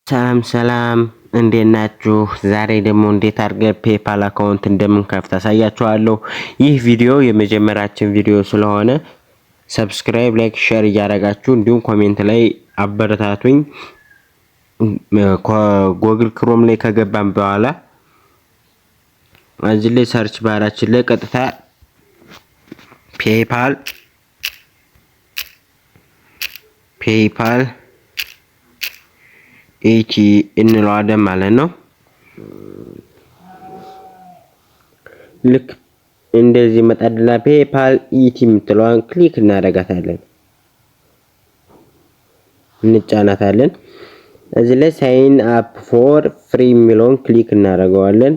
ሰላም ሰላም እንዴት ናችሁ? ዛሬ ደግሞ እንዴት አድርገን ፔፓል አካውንት እንደምንከፍት አሳያችኋለሁ። ይህ ቪዲዮ የመጀመሪያችን ቪዲዮ ስለሆነ ሰብስክራይብ፣ ላይክ፣ ሼር እያደረጋችሁ እንዲሁም ኮሜንት ላይ አበረታቱኝ። ጎግል ክሮም ላይ ከገባን በኋላ እዚህ ላይ ሰርች ባራችን ላይ ቀጥታ ፔፓል ኢቲ እንለዋለን ማለት ነው። ልክ እንደዚህ መጣድላ ፔፓል ኢቲ የምትለዋን ክሊክ እናደርጋታለን፣ እንጫናታለን። እዚህ ላይ ሳይን አፕ ፎር ፍሪ የሚለውን ክሊክ እናደርገዋለን።